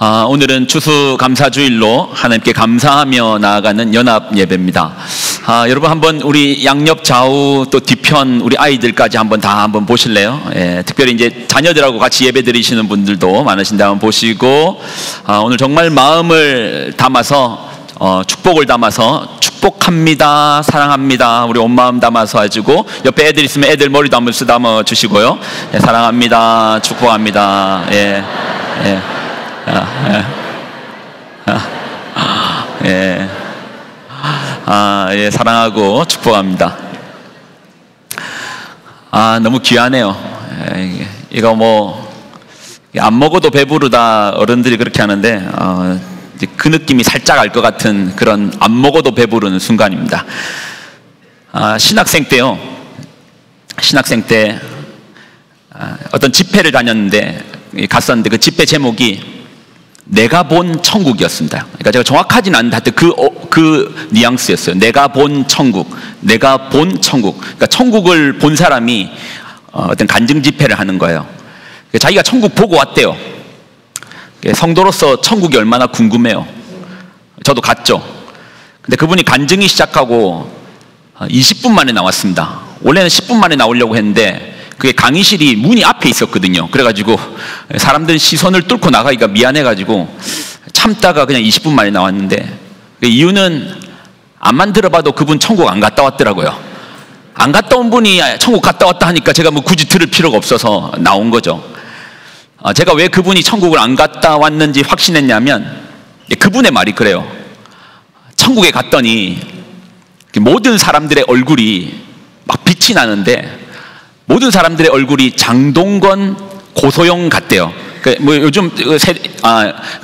오늘은 추수감사주일로 하나님께 감사하며 나아가는 연합 예배입니다. 여러분 한번 우리 양옆 좌우 또 뒤편 우리 아이들까지 한번 보실래요? 특별히 이제 자녀들하고 같이 예배 드리시는 분들도 많으신데 한번 보시고, 오늘 정말 마음을 담아서 축복을 담아서 축복합니다, 사랑합니다, 우리 온 마음 담아서 가지고 옆에 애들 있으면 애들 머리도 한번 쓰다듬어 주시고요. 사랑합니다, 축복합니다. 사랑하고 축복합니다. 너무 귀하네요. 이거 뭐 안 먹어도 배부르다 어른들이 그렇게 하는데 그 느낌이 살짝 알 것 같은 그런 안 먹어도 배부르는 순간입니다. 신학생 때요. 신학생 때 어떤 집회를 갔었는데 그 집회 제목이 내가 본 천국이었습니다. 그러니까 제가 정확하진 않은데 하여튼 그 뉘앙스였어요. 내가 본 천국, 내가 본 천국. 그러니까 천국을 본 사람이 어떤 간증 집회를 하는 거예요. 자기가 천국 보고 왔대요. 성도로서 천국이 얼마나 궁금해요. 저도 갔죠. 근데 그분이 간증이 시작하고 20분 만에 나왔습니다. 원래는 10분 만에 나오려고 했는데 그게 강의실이 문이 앞에 있었거든요. 그래가지고 사람들 시선을 뚫고 나가기가 미안해가지고 참다가 그냥 20분 만에 나왔는데, 그 이유는 암만 들어봐도 그분 천국 안 갔다 왔더라고요. 안 갔다 온 분이 천국 갔다 왔다 하니까 제가 뭐 굳이 들을 필요가 없어서 나온 거죠. 제가 왜 그분이 천국을 안 갔다 왔는지 확신했냐면 그분의 말이 그래요. 천국에 갔더니 모든 사람들의 얼굴이 막 빛이 나는데 모든 사람들의 얼굴이 장동건, 고소영 같대요. 뭐 요즘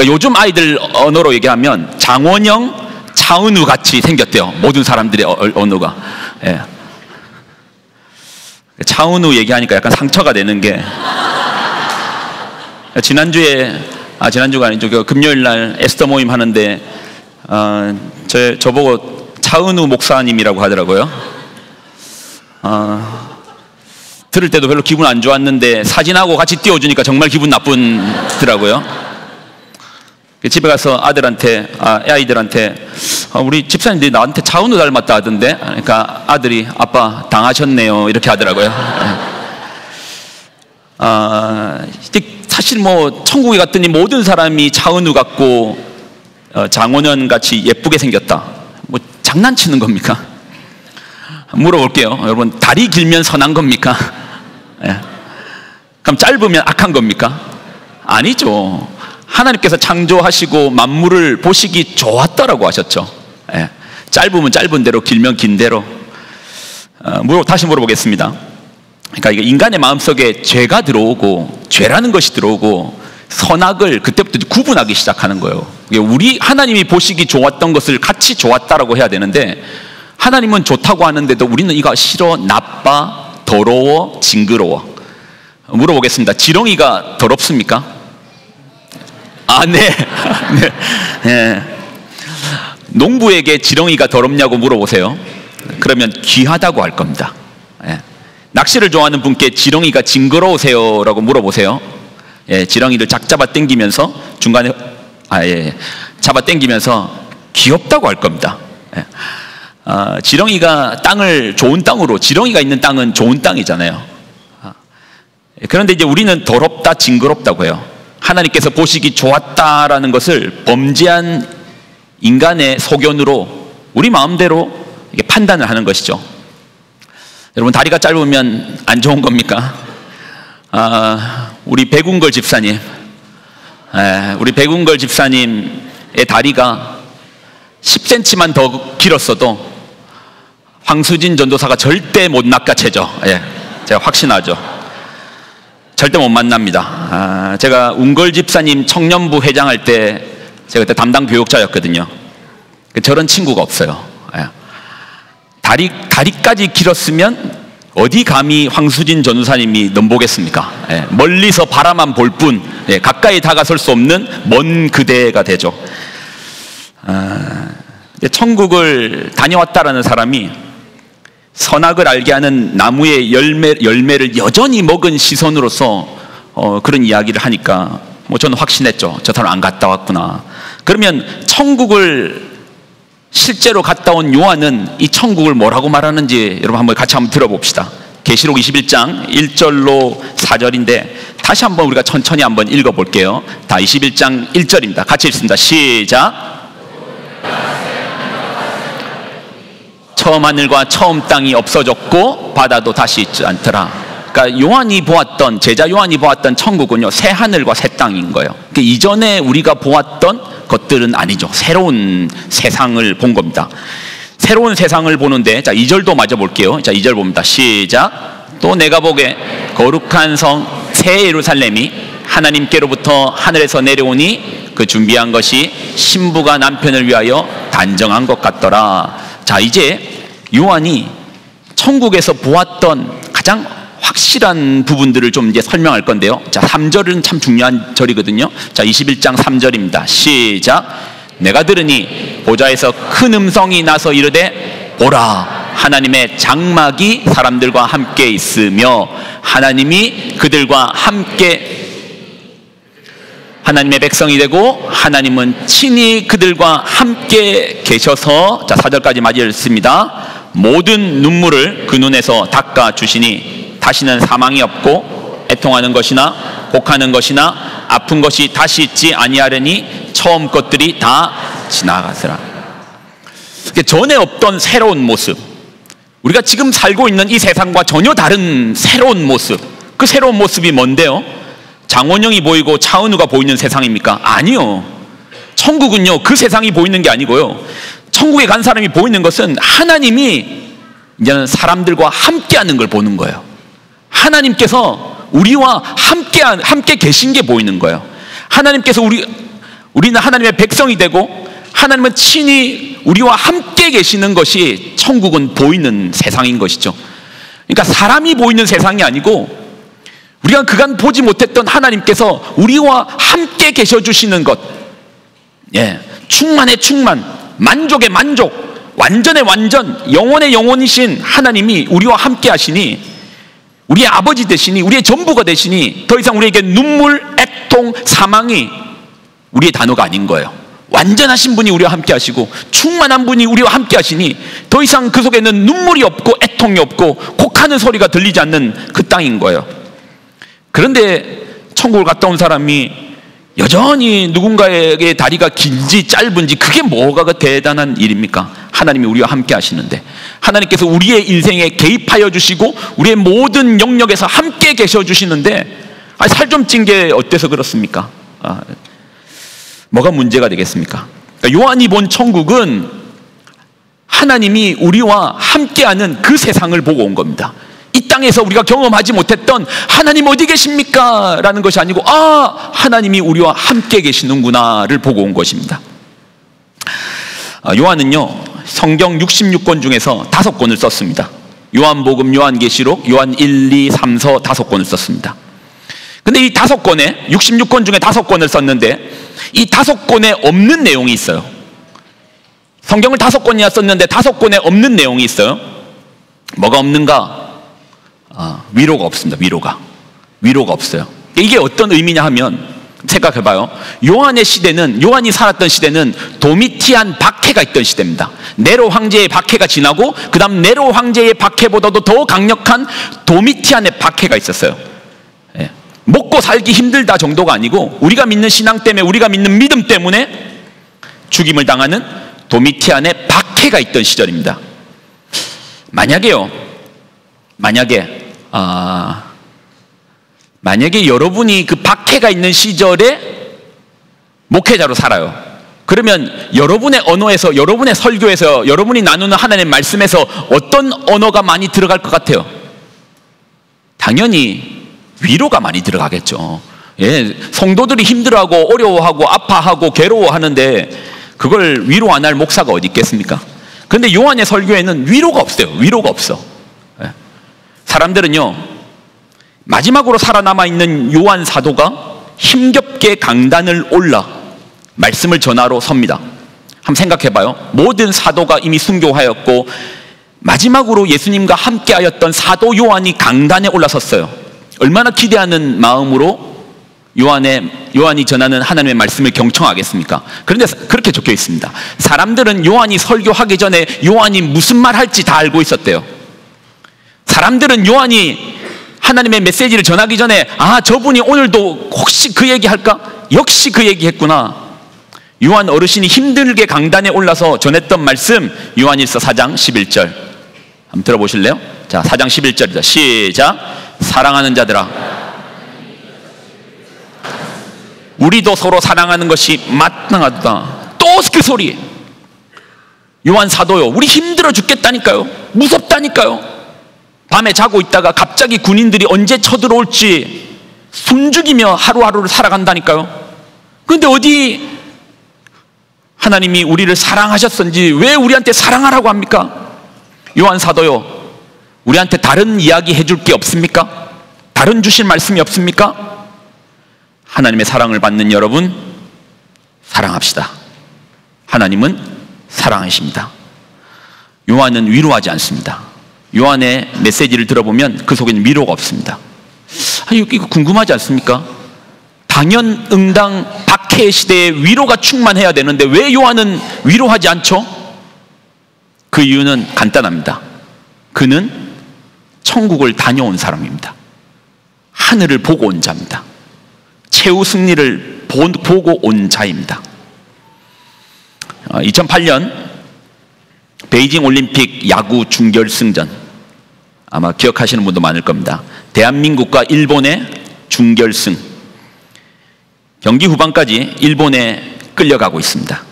요즘 아이들 언어로 얘기하면 장원영, 차은우 같이 생겼대요. 모든 사람들의 언어가. 차은우 얘기하니까 약간 상처가 되는 게 지난주가 아니죠. 금요일 날 에스더 모임 하는데 저보고 차은우 목사님이라고 하더라고요. 들을 때도 별로 기분 안 좋았는데 사진하고 같이 띄워주니까 정말 기분 나쁘더라고요. 집에 가서 아이들한테 우리 집사님들이 나한테 차은우 닮았다 하던데, 그러니까 아들이 아빠 당하셨네요 이렇게 하더라고요. 사실 뭐 천국에 갔더니 모든 사람이 차은우 같고 장원현 같이 예쁘게 생겼다. 뭐 장난치는 겁니까? 물어볼게요. 여러분, 다리 길면 선한 겁니까? 그럼 짧으면 악한 겁니까? 아니죠. 하나님께서 창조하시고 만물을 보시기 좋았다라고 하셨죠. 짧으면 짧은 대로, 길면 긴 대로. 다시 물어보겠습니다. 그러니까 이게 인간의 마음속에 죄가 들어오고 죄라는 것이 들어오고 선악을 그때부터 구분하기 시작하는 거예요. 우리 하나님이 보시기 좋았던 것을 같이 좋았다라고 해야 되는데, 하나님은 좋다고 하는데도 우리는 이거 싫어, 나빠, 더러워, 징그러워. 물어보겠습니다. 지렁이가 더럽습니까? 네. 농부에게 지렁이가 더럽냐고 물어보세요. 그러면 귀하다고 할 겁니다. 낚시를 좋아하는 분께 지렁이가 징그러우세요? 라고 물어보세요. 지렁이를 잡아 당기면서 중간에 잡아 당기면서 귀엽다고 할 겁니다. 지렁이가 땅을 좋은 땅으로, 지렁이가 있는 땅은 좋은 땅이잖아요. 그런데 이제 우리는 더럽다, 징그럽다고 해요. 하나님께서 보시기 좋았다라는 것을 범죄한 인간의 소견으로 우리 마음대로 판단을 하는 것이죠. 여러분, 다리가 짧으면 안 좋은 겁니까? 우리 백운걸 집사님의 다리가 10cm만 더 길었어도 황수진 전도사가 절대 못 낚아채죠. 제가 확신하죠. 절대 못 만납니다. 제가 운걸 집사님 청년부 회장할 때 제가 그때 담당 교육자였거든요. 저런 친구가 없어요. 다리까지 길었으면 어디 감히 황수진 전도사님이 넘보겠습니까? 멀리서 바라만 볼 뿐, 가까이 다가설 수 없는 먼 그대가 되죠. 천국을 다녀왔다라는 사람이 선악을 알게 하는 나무의 열매를 여전히 먹은 시선으로서 그런 이야기를 하니까 뭐 저는 확신했죠. 저 사람 안 갔다 왔구나. 그러면 천국을 실제로 갔다 온 요한은 이 천국을 뭐라고 말하는지 여러분 한번 같이 한번 들어봅시다. 계시록 21장 1절로 4절인데 다시 한번 우리가 천천히 한번 읽어볼게요. 다 21장 1절입니다. 같이 읽습니다. 시작. 처음 하늘과 처음 땅이 없어졌고 바다도 다시 있지 않더라. 그러니까 요한이 보았던, 제자 요한이 보았던 천국은요, 새 하늘과 새 땅인 거예요. 그러니까 이전에 우리가 보았던 것들은 아니죠. 새로운 세상을 본 겁니다. 새로운 세상을 보는데, 자 2절도 맞아 볼게요. 자 2절 봅니다. 시작. 또 내가 보게 거룩한 성 새 예루살렘이 하나님께로부터 하늘에서 내려오니 그 준비한 것이 신부가 남편을 위하여 단정한 것 같더라. 자 이제 요한이 천국에서 보았던 가장 확실한 부분들을 좀 이제 설명할 건데요. 자 3절은 참 중요한 절이거든요. 자 21장 3절입니다. 시작. 내가 들으니 보좌에서 큰 음성이 나서 이르되 보라, 하나님의 장막이 사람들과 함께 있으며 하나님이 그들과 함께 하나님의 백성이 되고 하나님은 친히 그들과 함께 계셔서, 자 4절까지 맞이 읽습니다. 모든 눈물을 그 눈에서 닦아 주시니 다시는 사망이 없고 애통하는 것이나 곡하는 것이나 아픈 것이 다시 있지 아니하려니 처음 것들이 다 지나가더라. 전에 없던 새로운 모습, 우리가 지금 살고 있는 이 세상과 전혀 다른 새로운 모습, 그 새로운 모습이 뭔데요? 장원영이 보이고 차은우가 보이는 세상입니까? 아니요. 천국은요 그 세상이 보이는 게 아니고요, 천국에 간 사람이 보이는 것은 하나님이 이제는 사람들과 함께하는 걸 보는 거예요. 하나님께서 우리와 함께 계신 게 보이는 거예요. 하나님께서 우리는 하나님의 백성이 되고 하나님은 친히 우리와 함께 계시는 것이 천국은 보이는 세상인 것이죠. 그러니까 사람이 보이는 세상이 아니고 우리가 그간 보지 못했던 하나님께서 우리와 함께 계셔 주시는 것, 예, 충만의 충만, 만족의 만족, 완전의 완전, 영원의 영원이신 하나님이 우리와 함께 하시니, 우리의 아버지 되시니, 우리의 전부가 되시니 더 이상 우리에게 눈물, 애통, 사망이 우리의 단어가 아닌 거예요. 완전하신 분이 우리와 함께 하시고 충만한 분이 우리와 함께 하시니 더 이상 그 속에는 눈물이 없고 애통이 없고 곡하는 소리가 들리지 않는 그 땅인 거예요. 그런데 천국을 갔다 온 사람이 여전히 누군가에게 다리가 길지 짧은지, 그게 뭐가 대단한 일입니까? 하나님이 우리와 함께 하시는데, 하나님께서 우리의 인생에 개입하여 주시고 우리의 모든 영역에서 함께 계셔 주시는데, 살 좀 찐 게 어때서 그렇습니까? 뭐가 문제가 되겠습니까? 그러니까 요한이 본 천국은 하나님이 우리와 함께하는 그 세상을 보고 온 겁니다. 이 땅에서 우리가 경험하지 못했던 하나님 어디 계십니까? 라는 것이 아니고, 하나님이 우리와 함께 계시는구나를 보고 온 것입니다. 요한은요 성경 66권 중에서 5권을 썼습니다. 요한복음, 요한계시록, 요한 1, 2, 3서 5권을 썼습니다. 근데 이 5권에, 66권 중에 5권을 썼는데 이 5권에 없는 내용이 있어요. 성경을 5권이나 썼는데 5권에 없는 내용이 있어요. 뭐가 없는가? 위로가 없습니다. 위로가 없어요. 이게 어떤 의미냐 하면, 생각해봐요. 요한의 시대는, 요한이 살았던 시대는 도미티안 박해가 있던 시대입니다. 네로 황제의 박해가 지나고 그 다음 네로 황제의 박해보다도 더 강력한 도미티안의 박해가 있었어요. 예. 먹고 살기 힘들다 정도가 아니고 우리가 믿는 신앙 때문에, 우리가 믿는 믿음 때문에 죽임을 당하는 도미티안의 박해가 있던 시절입니다. 만약에 여러분이 그 박해가 있는 시절에 목회자로 살아요. 그러면 여러분의 언어에서, 여러분의 설교에서, 여러분이 나누는 하나님의 말씀에서 어떤 언어가 많이 들어갈 것 같아요? 당연히 위로가 많이 들어가겠죠. 예, 성도들이 힘들어하고 어려워하고 아파하고 괴로워하는데 그걸 위로 안 할 목사가 어디 있겠습니까? 그런데 요한의 설교에는 위로가 없어요. 위로가 없어. 예. 사람들은요 마지막으로 살아남아 있는 요한 사도가 힘겹게 강단을 올라 말씀을 전하러 섭니다. 한번 생각해봐요. 모든 사도가 이미 순교하였고 마지막으로 예수님과 함께하였던 사도 요한이 강단에 올라섰어요. 얼마나 기대하는 마음으로 요한이 전하는 하나님의 말씀을 경청하겠습니까? 그런데 그렇게 적혀 있습니다. 사람들은 요한이 설교하기 전에 요한이 무슨 말 할지 다 알고 있었대요. 사람들은 요한이 하나님의 메시지를 전하기 전에 저분이 오늘도 혹시 그 얘기 할까? 역시 그 얘기 했구나. 요한 어르신이 힘들게 강단에 올라서 전했던 말씀, 요한일서 4장 11절 한번 들어보실래요? 자, 4장 11절이다. 시작. 사랑하는 자들아, 우리도 서로 사랑하는 것이 마땅하다. 또 그 소리. 요한 사도요, 우리 힘들어 죽겠다니까요. 무섭다니까요. 밤에 자고 있다가 갑자기 군인들이 언제 쳐들어올지 숨죽이며 하루하루를 살아간다니까요. 그런데 어디 하나님이 우리를 사랑하셨는지 왜 우리한테 사랑하라고 합니까? 요한 사도요, 우리한테 다른 이야기 해줄 게 없습니까? 다른 주실 말씀이 없습니까? 하나님의 사랑을 받는 여러분, 사랑합시다. 하나님은 사랑하십니다. 요한은 위로하지 않습니다. 요한의 메시지를 들어보면 그 속에는 위로가 없습니다. 이거 궁금하지 않습니까? 당연응당 박해 시대에 위로가 충만해야 되는데 왜 요한은 위로하지 않죠? 그 이유는 간단합니다. 그는 천국을 다녀온 사람입니다. 하늘을 보고 온 자입니다. 최후 승리를 보고 온 자입니다. 2008년 베이징 올림픽 야구 준결승전, 아마 기억하시는 분도 많을 겁니다. 대한민국과 일본의 준결승, 경기 후반까지 일본에 끌려가고 있습니다.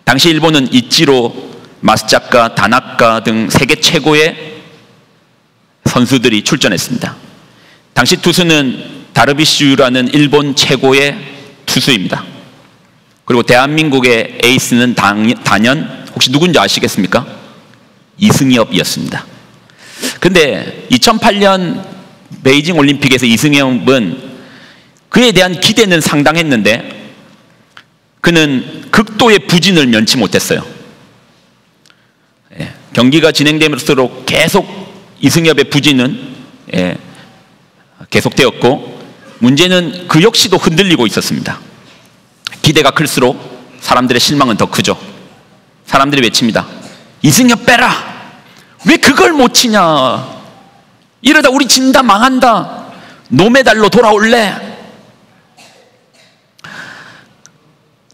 당시 일본은 이치로, 마스자카, 다나카 등 세계 최고의 선수들이 출전했습니다. 당시 투수는 다르비슈라는 일본 최고의 투수입니다. 그리고 대한민국의 에이스는 단연 혹시 누군지 아시겠습니까? 이승엽이었습니다. 근데 2008년 베이징 올림픽에서 이승엽은 그에 대한 기대는 상당했는데 그는 극도의 부진을 면치 못했어요. 경기가 진행될수록 계속 이승엽의 부진은 계속되었고, 문제는 그 역시도 흔들리고 있었습니다. 기대가 클수록 사람들의 실망은 더 크죠. 사람들이 외칩니다. 이승엽 빼라! 왜 그걸 못 치냐? 이러다 우리 진다, 망한다. 노메달로 돌아올래?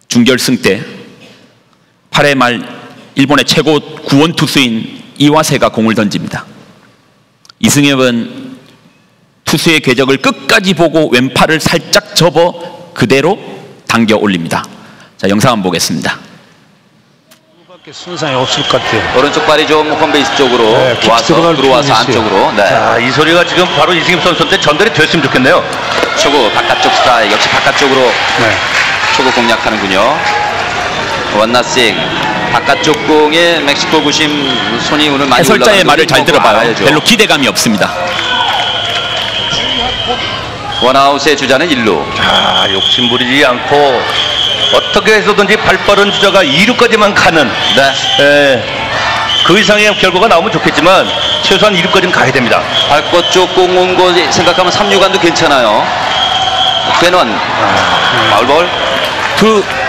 준결승 때 8회 말 일본의 최고 구원 투수인 이와세가 공을 던집니다. 이승엽은 투수의 궤적을 끝까지 보고 왼팔을 살짝 접어 그대로 당겨 올립니다. 자, 영상 한번 보겠습니다. 손상이 없을 것 같아요. 오른쪽 발이 좀 홈베이스 쪽으로 들어와서 안쪽으로. 네. 자, 이 소리가 지금 바로 이승엽 선수한테 전달이 됐으면 좋겠네요. 초구 바깥쪽 스타일, 역시 바깥쪽으로 초구 공략하는군요. 원나싱. 바깥쪽 공에 멕시코 구심 손이 오늘 많이 올라가는 해설자의 말을 잘 들어봐요. 별로 기대감이 없습니다. 원아웃의 주자는 1루. 자, 욕심부리지 않고 어떻게 해서든지 발빠른 주자가 2루까지만 가는, 그 이상의 결과가 나오면 좋겠지만 최소한 2루까지는 가야 됩니다. 발꽃 쪽 공 온 거 생각하면 3루간도 괜찮아요. 페넌 파울볼.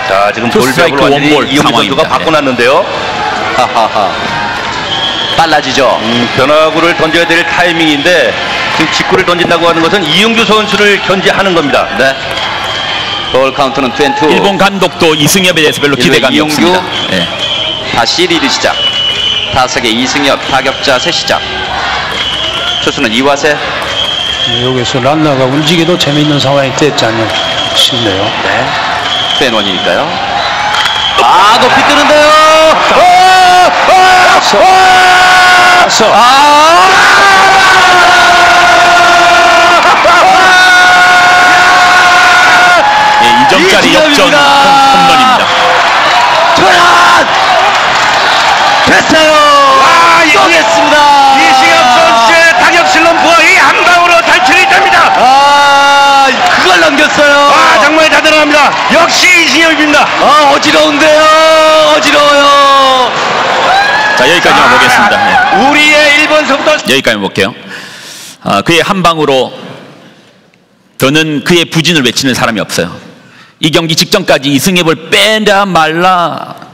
자, 지금 볼백을 완전히 이용주 선수가 바꿔놨는데요. 하하하. 빨라지죠. 변화구를 던져야 될 타이밍인데 지금 직구를 던진다고 하는 것은 이용주 선수를 견제하는 겁니다. 네. 볼 카운트는 2-2. 일본 감독도 이승엽에 대해서 별로 기대감이 없습니다. 네. 다시 리드 시작. 타석의 이승엽, 타격자 새 시작. 투수는 이와세. 여기서 란나가 움직여도 재미있는 상황이 됐지 않나 싶네요. 네. 팬원이니까요. 높이 뜨는데요. 네, 2점짜리 역전 홈런입니다. 됐어요. 이겼습니다. 이승엽 선수의 타격 슬럼프가 이 한 방으로 탈출이 됩니다. 그걸 넘겼어요. 정말 대단합니다. 역시 이승엽입니다. 어지러운데요. 어지러워요. 자, 여기까지만 보겠습니다. 네. 우리의 1번 선수 여기까지 볼게요. 그의 한 방으로 더는 그의 부진을 외치는 사람이 없어요. 이 경기 직전까지 이승엽을 빼라 말라,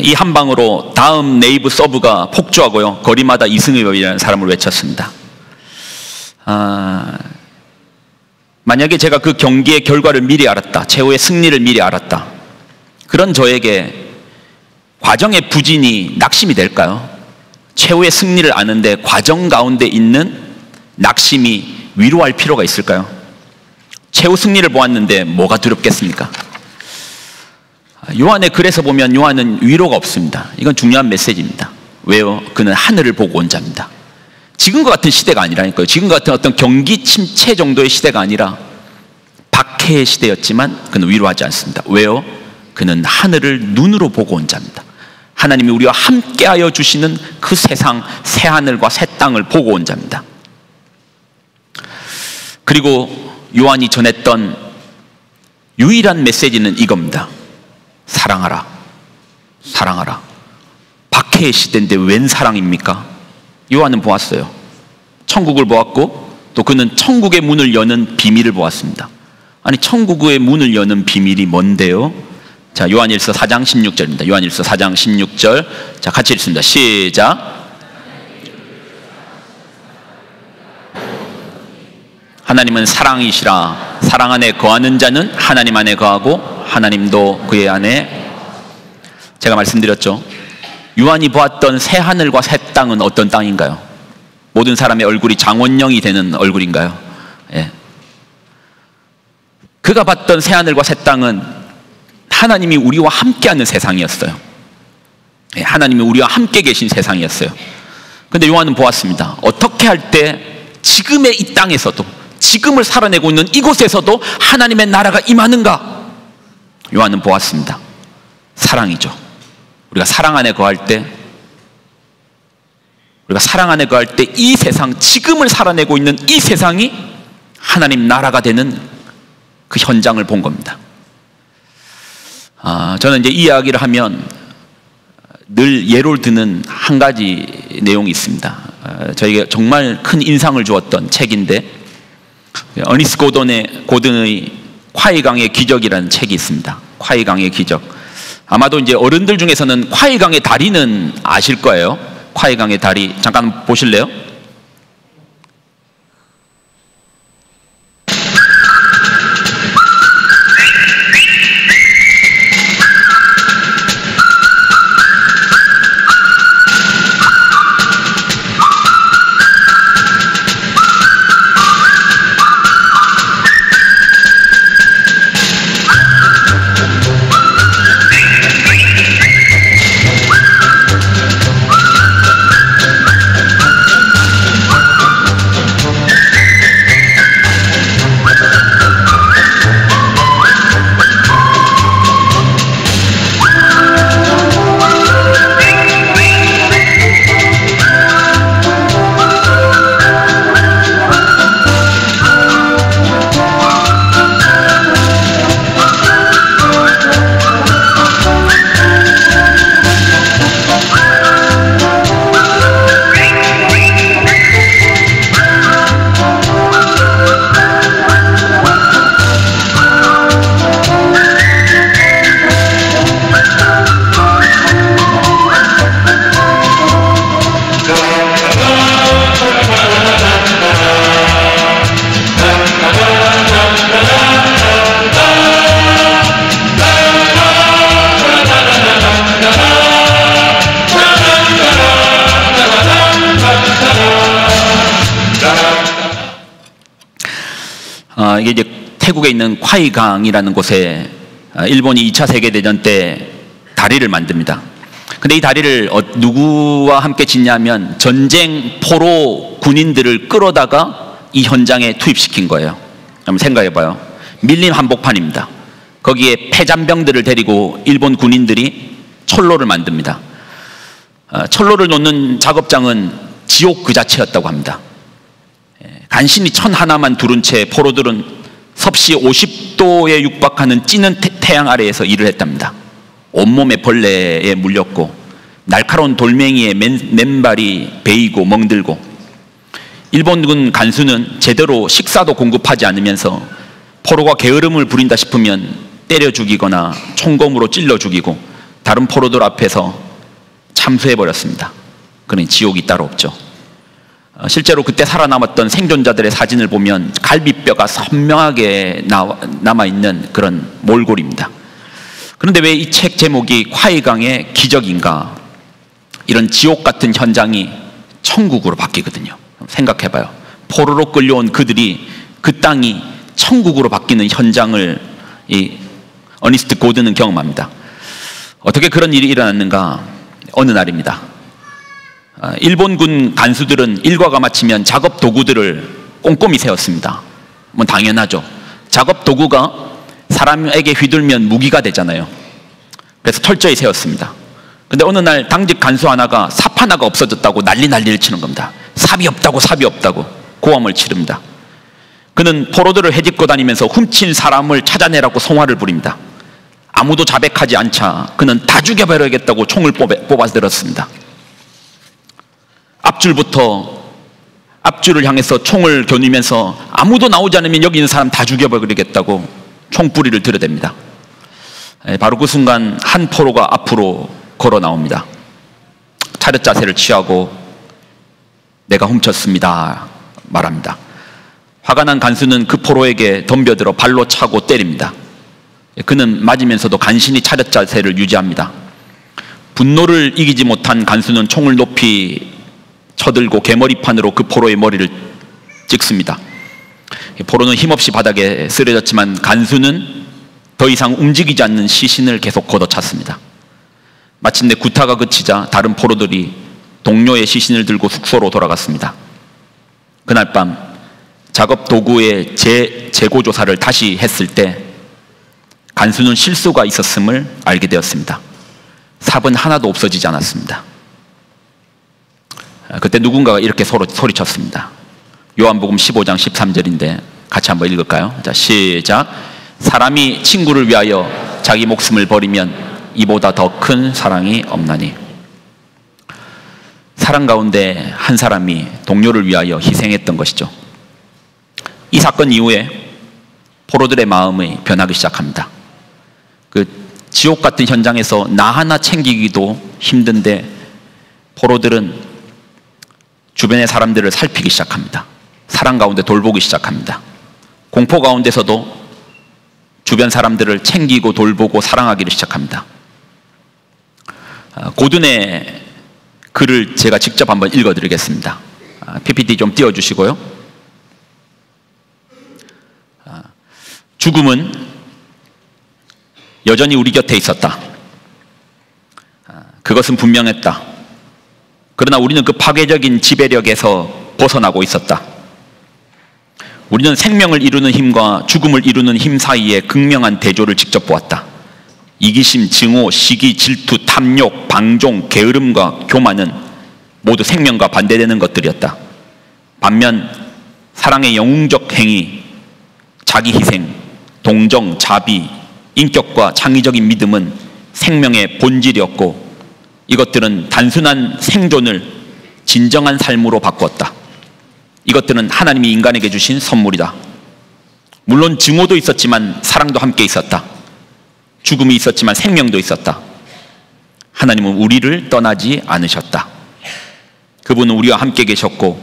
이 한 방으로 다음 네이브 서브가 폭주하고요, 거리마다 이승엽이라는 사람을 외쳤습니다. 만약에 제가 그 경기의 결과를 미리 알았다, 최후의 승리를 미리 알았다, 그런 저에게 과정의 부진이 낙심이 될까요? 최후의 승리를 아는데 과정 가운데 있는 낙심이 위로할 필요가 있을까요? 최후 승리를 보았는데 뭐가 두렵겠습니까? 요한의 글에서 보면 요한은 위로가 없습니다. 이건 중요한 메시지입니다. 왜요? 그는 하늘을 보고 온 자입니다. 지금과 같은 시대가 아니라니까요. 지금과 같은 어떤 경기 침체 정도의 시대가 아니라 박해의 시대였지만 그는 위로하지 않습니다. 왜요? 그는 하늘을 눈으로 보고 온 자입니다. 하나님이 우리와 함께하여 주시는 그 세상, 새 하늘과 새 땅을 보고 온 자입니다. 그리고 요한이 전했던 유일한 메시지는 이겁니다. 사랑하라, 사랑하라. 박해의 시대인데 웬 사랑입니까? 요한은 보았어요. 천국을 보았고 또 그는 천국의 문을 여는 비밀을 보았습니다. 아니, 천국의 문을 여는 비밀이 뭔데요? 자, 요한일서 4장 16절입니다. 요한일서 4장 16절. 자, 같이 읽습니다. 시작. 하나님은 사랑이시라. 사랑 안에 거하는 자는 하나님 안에 거하고 하나님도 그의 안에. 제가 말씀드렸죠. 요한이 보았던 새 하늘과 새 땅은 어떤 땅인가요? 모든 사람의 얼굴이 장원영이 되는 얼굴인가요? 예. 그가 봤던 새 하늘과 새 땅은 하나님이 우리와 함께하는 세상이었어요. 예, 하나님이 우리와 함께 계신 세상이었어요. 그런데 요한은 보았습니다. 어떻게 할 때 지금의 이 땅에서도, 지금을 살아내고 있는 이곳에서도 하나님의 나라가 임하는가? 요한은 보았습니다. 사랑이죠. 우리가 사랑 안에 거할 때, 이 세상, 지금을 살아내고 있는 이 세상이 하나님 나라가 되는 그 현장을 본 겁니다. 저는 이제 이 이야기를 하면 늘 예로 드는 한 가지 내용이 있습니다. 저에게 정말 큰 인상을 주었던 책인데, 어니스 고든의 콰이강의 기적이라는 책이 있습니다. 콰이강의 기적. 아마도 이제 어른들 중에서는 콰이강의 다리는 아실 거예요. 콰이강의 다리 잠깐 보실래요? 이게 이제 태국에 있는 콰이강이라는 곳에 일본이 2차 세계대전 때 다리를 만듭니다. 근데 이 다리를 누구와 함께 짓냐면 전쟁 포로 군인들을 끌어다가 이 현장에 투입시킨 거예요. 한번 생각해봐요. 밀림 한복판입니다. 거기에 폐잔병들을 데리고 일본 군인들이 철로를 만듭니다. 철로를 놓는 작업장은 지옥 그 자체였다고 합니다. 간신히 천 하나만 두른 채 포로들은 섭씨 50도에 육박하는 찌는 태양 아래에서 일을 했답니다. 온몸에 벌레에 물렸고 날카로운 돌멩이에 맨발이 베이고 멍들고 일본군 간수는 제대로 식사도 공급하지 않으면서 포로가 게으름을 부린다 싶으면 때려 죽이거나 총검으로 찔러 죽이고 다른 포로들 앞에서 참수해버렸습니다. 그러니 지옥이 따로 없죠. 실제로 그때 살아남았던 생존자들의 사진을 보면 갈비뼈가 선명하게 남아있는 그런 몰골입니다. 그런데 왜 이 책 제목이 화이강의 기적인가? 이런 지옥 같은 현장이 천국으로 바뀌거든요. 생각해봐요. 포로로 끌려온 그들이 그 땅이 천국으로 바뀌는 현장을 이 어니스트 고든은 경험합니다. 어떻게 그런 일이 일어났는가? 어느 날입니다. 일본군 간수들은 일과가 마치면 작업 도구들을 꼼꼼히 세웠습니다. 뭐 당연하죠. 작업 도구가 사람에게 휘둘면 무기가 되잖아요. 그래서 철저히 세웠습니다. 근데 어느 날 당직 간수 하나가 삽 하나가 없어졌다고 난리를 치는 겁니다. 삽이 없다고 고함을 치릅니다. 그는 포로들을 헤집고 다니면서 훔친 사람을 찾아내라고 송화를 부립니다. 아무도 자백하지 않자 그는 다 죽여버려야겠다고 총을 뽑아서 들었습니다. 앞줄을 향해서 총을 겨누면서 아무도 나오지 않으면 여기 있는 사람 다 죽여버리겠다고 총뿌리를 들여댑니다. 바로 그 순간 한 포로가 앞으로 걸어 나옵니다. 차렷 자세를 취하고 내가 훔쳤습니다 말합니다. 화가 난 간수는 그 포로에게 덤벼들어 발로 차고 때립니다. 그는 맞으면서도 간신히 차렷 자세를 유지합니다. 분노를 이기지 못한 간수는 총을 높이 쳐들고 개머리판으로 그 포로의 머리를 찍습니다. 포로는 힘없이 바닥에 쓰러졌지만 간수는 더 이상 움직이지 않는 시신을 계속 걷어찼습니다. 마침내 구타가 그치자 다른 포로들이 동료의 시신을 들고 숙소로 돌아갔습니다. 그날 밤 작업 도구의 재고 조사를 다시 했을 때 간수는 실수가 있었음을 알게 되었습니다. 삽은 하나도 없어지지 않았습니다. 그때 누군가가 이렇게 소리쳤습니다. 요한복음 15장 13절인데 같이 한번 읽을까요? 자, 시작. 사람이 친구를 위하여 자기 목숨을 버리면 이보다 더 큰 사랑이 없나니. 사랑 가운데 한 사람이 동료를 위하여 희생했던 것이죠. 이 사건 이후에 포로들의 마음이 변하기 시작합니다. 그 지옥 같은 현장에서 나 하나 챙기기도 힘든데 포로들은 주변의 사람들을 살피기 시작합니다. 사랑 가운데 돌보기 시작합니다. 공포 가운데서도 주변 사람들을 챙기고 돌보고 사랑하기를 시작합니다. 고든의 글을 제가 직접 한번 읽어드리겠습니다. PPT 좀 띄워주시고요. 죽음은 여전히 우리 곁에 있었다. 그것은 분명했다. 그러나 우리는 그 파괴적인 지배력에서 벗어나고 있었다. 우리는 생명을 이루는 힘과 죽음을 이루는 힘 사이의 극명한 대조를 직접 보았다. 이기심, 증오, 시기, 질투, 탐욕, 방종, 게으름과 교만은 모두 생명과 반대되는 것들이었다. 반면 사랑의 영웅적 행위, 자기희생, 동정, 자비, 인격과 창의적인 믿음은 생명의 본질이었고 이것들은 단순한 생존을 진정한 삶으로 바꾸었다. 이것들은 하나님이 인간에게 주신 선물이다. 물론 증오도 있었지만 사랑도 함께 있었다. 죽음이 있었지만 생명도 있었다. 하나님은 우리를 떠나지 않으셨다. 그분은 우리와 함께 계셨고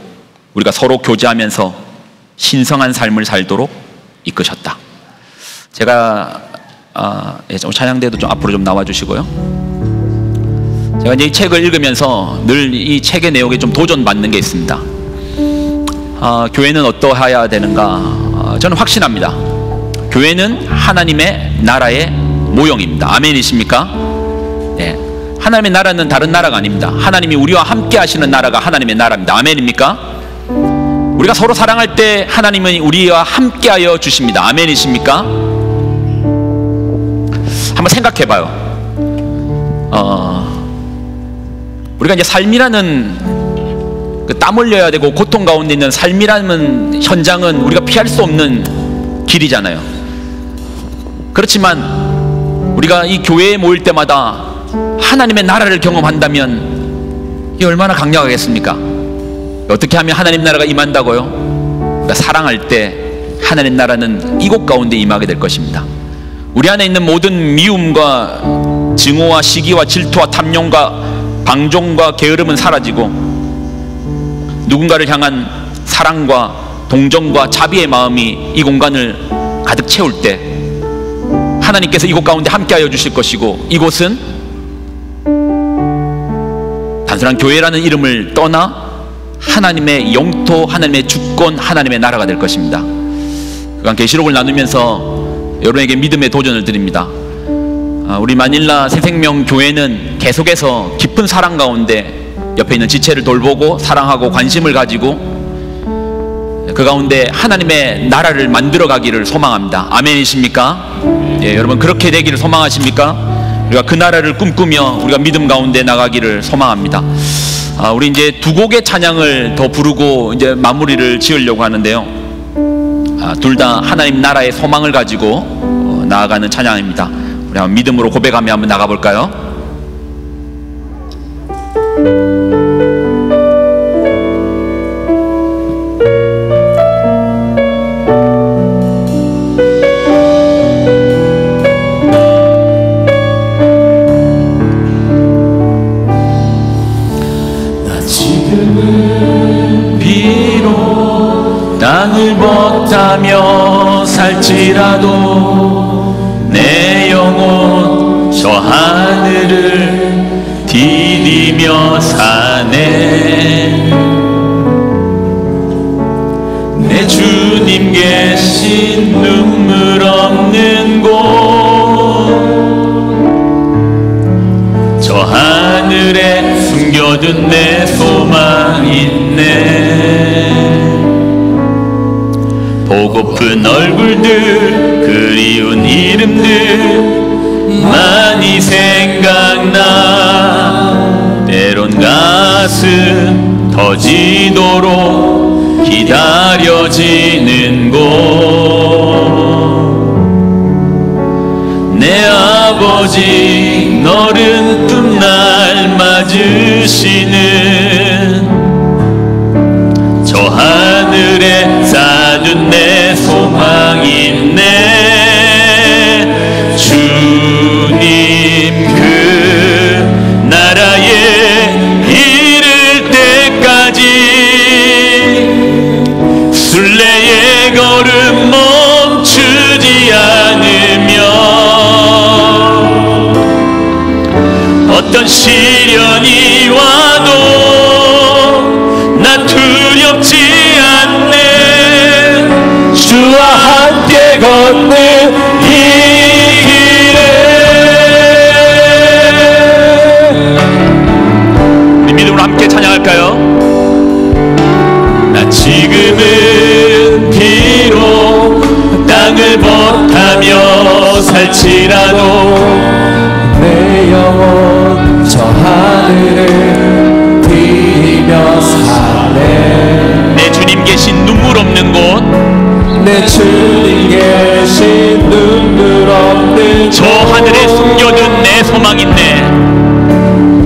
우리가 서로 교제하면서 신성한 삶을 살도록 이끄셨다. 제가 찬양대도 좀 앞으로 좀 나와주시고요. 제가 이제 이 책을 읽으면서 늘 이 책의 내용에 좀 도전받는 게 있습니다. 교회는 어떠해야 되는가? 저는 확신합니다. 교회는 하나님의 나라의 모형입니다. 아멘이십니까? 네. 하나님의 나라는 다른 나라가 아닙니다. 하나님이 우리와 함께 하시는 나라가 하나님의 나라입니다. 아멘입니까? 우리가 서로 사랑할 때 하나님은 우리와 함께 하여 주십니다. 아멘이십니까? 한번 생각해 봐요. 우리가 이제 삶이라는 땀 흘려야 되고 고통 가운데 있는 삶이라는 현장은 우리가 피할 수 없는 길이잖아요. 그렇지만 우리가 이 교회에 모일 때마다 하나님의 나라를 경험한다면 이게 얼마나 강력하겠습니까? 어떻게 하면 하나님 나라가 임한다고요? 그러니까 사랑할 때 하나님 나라는 이곳 가운데 임하게 될 것입니다. 우리 안에 있는 모든 미움과 증오와 시기와 질투와 탐욕과 방종과 게으름은 사라지고 누군가를 향한 사랑과 동정과 자비의 마음이 이 공간을 가득 채울 때 하나님께서 이곳 가운데 함께하여 주실 것이고, 이곳은 단순한 교회라는 이름을 떠나 하나님의 영토, 하나님의 주권, 하나님의 나라가 될 것입니다. 그간 계시록을 나누면서 여러분에게 믿음의 도전을 드립니다. 우리 마닐라 새생명 교회는 계속해서 깊은 사랑 가운데 옆에 있는 지체를 돌보고 사랑하고 관심을 가지고 그 가운데 하나님의 나라를 만들어 가기를 소망합니다. 아멘이십니까? 예, 여러분 그렇게 되기를 소망하십니까? 우리가 그 나라를 꿈꾸며 우리가 믿음 가운데 나가기를 소망합니다. 우리 이제 두 곡의 찬양을 더 부르고 이제 마무리를 지으려고 하는데요. 둘 다 하나님 나라의 소망을 가지고 나아가는 찬양입니다. 우리 한번 믿음으로 고백하며 한번 나가볼까요? 땅을 벗하며 살지라도 내 영혼 저 하늘을 디디며 사네. 내 주님 계신 눈물 없는 곳, 저 하늘에 숨겨둔 내 소망 있네. 보고픈 얼굴들, 그리운 이름들 많이 생각나. 때론 가슴 터지도록 기다려지는 곳, 내 아버지 너른 틈날 맞으시는 저 하늘에 쌓은 내 소망 있네. 주님 그 나라에 이를 때까지 순례의 걸음 멈추지 않으며 어떤 시련이 와도 난 두렵지 않네. 주와 함께 걷는 이 길에. 우리 믿음으로 함께 찬양할까요? 나 지금은 비록 땅을 벗하며 살지라도 내 영혼 저 하늘을 비비며 사네. 내 주님 계신 눈물 없는 곳, 내 주님 계신 눈물 없는 저 하늘에 숨겨둔 내 소망 있네.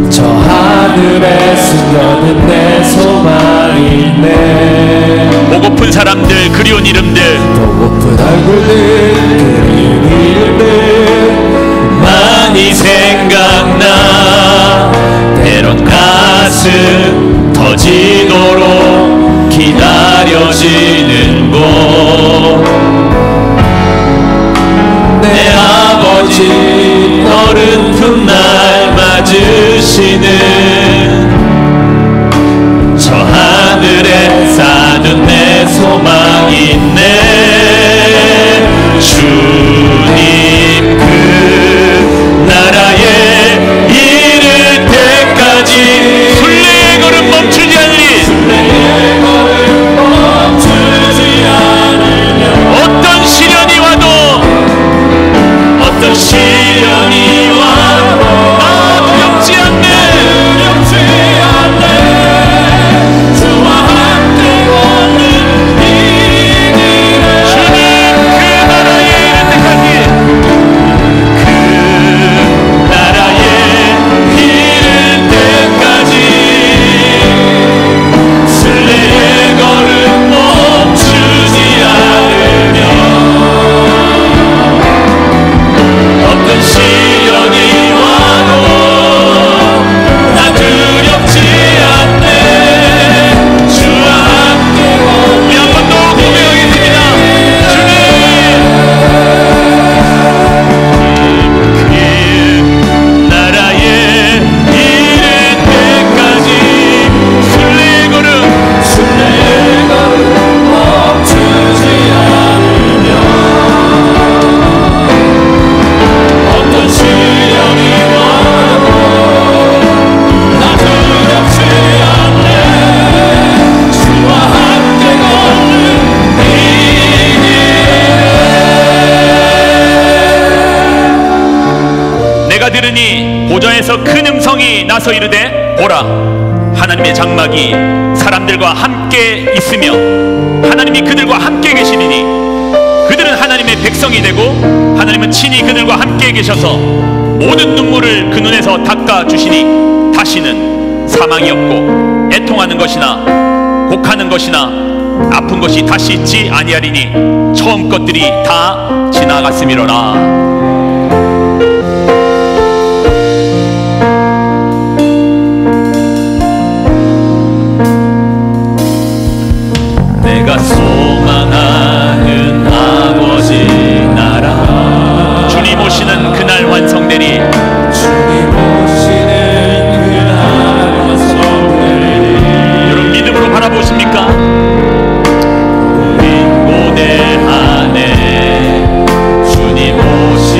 저 하늘에 숨겨둔 내 소망 있네. 보고픈 사람들, 그리운 이름들, 보고픈 얼굴들, 그리운 이름들 많이 생각나. 때론 가슴 터지도록 기다려지는 곳, 내 아버지 너른 틈날 맞으시는 저 하늘에 쌓은 내 소망 있네. 주님 그 나라에 이를 때까지 순례의 걸음 멈추지 않으리. 어떤 시련이 와도 나 두렵지 않네. 주와 함께 걷는 이 길에. 주님 그 나라에 이를 때까지 들으니 보좌에서 큰 음성이 나서 이르되 보라 하나님의 장막이 사람들과 함께 있으며 하나님이 그들과 함께 계시리니 그들은 하나님의 백성이 되고 하나님은 친히 그들과 함께 계셔서 모든 눈물을 그 눈에서 닦아주시니 다시는 사망이 없고 애통하는 것이나 곡하는 것이나 아픈 것이 다시 있지 아니하리니 처음 것들이 다 지나갔음이로라. 내가 소망하는 아버지 나라 주님 오시는 그날 완성되리. 주님 오시는 그날 완성되리. 여러분 믿음으로 바라보십니까? 우린 고대 안에 주님 오시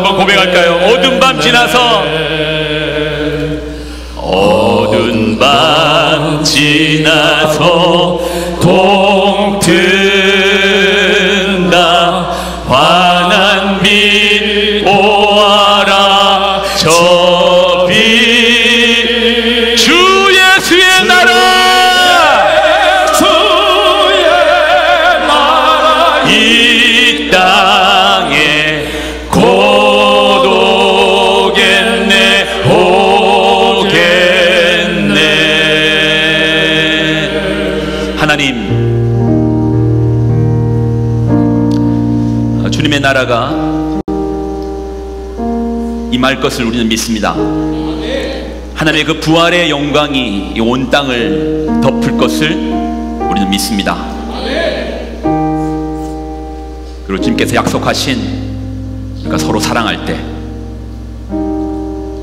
한번 고백할까요? 어두운 밤 지나서 어두운 밤 지나서 동튼다 환한 빛 보아라 저 빛 주 예수의 나라 주의 나라 이 땅에 곧 오겠네 오겠네. 하나님, 주님의 나라가 임할 것을 우리는 믿습니다. 하나님의 그 부활의 영광이 온 땅을 덮을 것을 우리는 믿습니다. 그리고 주님께서 약속하신 우리가 서로 사랑할 때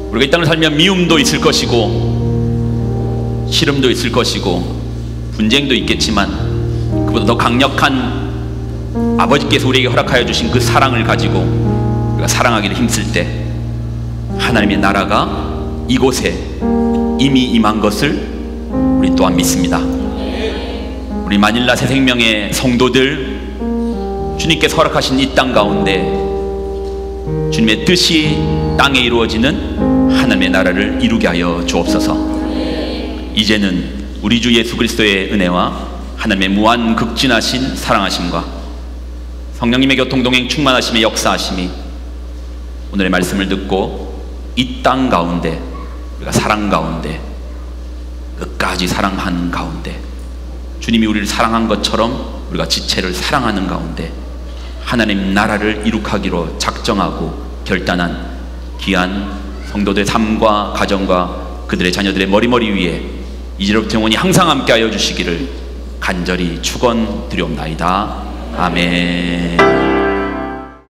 우리가 이 땅을 살면 미움도 있을 것이고 시름도 있을 것이고 분쟁도 있겠지만 그보다 더 강력한 아버지께서 우리에게 허락하여 주신 그 사랑을 가지고 우리가 사랑하기를 힘쓸 때 하나님의 나라가 이곳에 이미 임한 것을 우리 또한 믿습니다. 우리 마닐라 새생명의 성도들, 주님께서 허락하신 이 땅 가운데 주님의 뜻이 땅에 이루어지는 하나님의 나라를 이루게 하여 주옵소서. 이제는 우리 주 예수 그리스도의 은혜와 하나님의 무한 극진하신 사랑하심과 성령님의 교통동행 충만하심의 역사하심이 오늘의 말씀을 듣고 이 땅 가운데 우리가 사랑 가운데 끝까지 사랑하는 가운데 주님이 우리를 사랑한 것처럼 우리가 지체를 사랑하는 가운데 하나님 나라를 이룩하기로 작정하고 결단한 귀한 성도들의 삶과 가정과 그들의 자녀들의 머리머리 위에 이제로부터 영원히 항상 함께하여 주시기를 간절히 축원드리옵나이다. 아멘.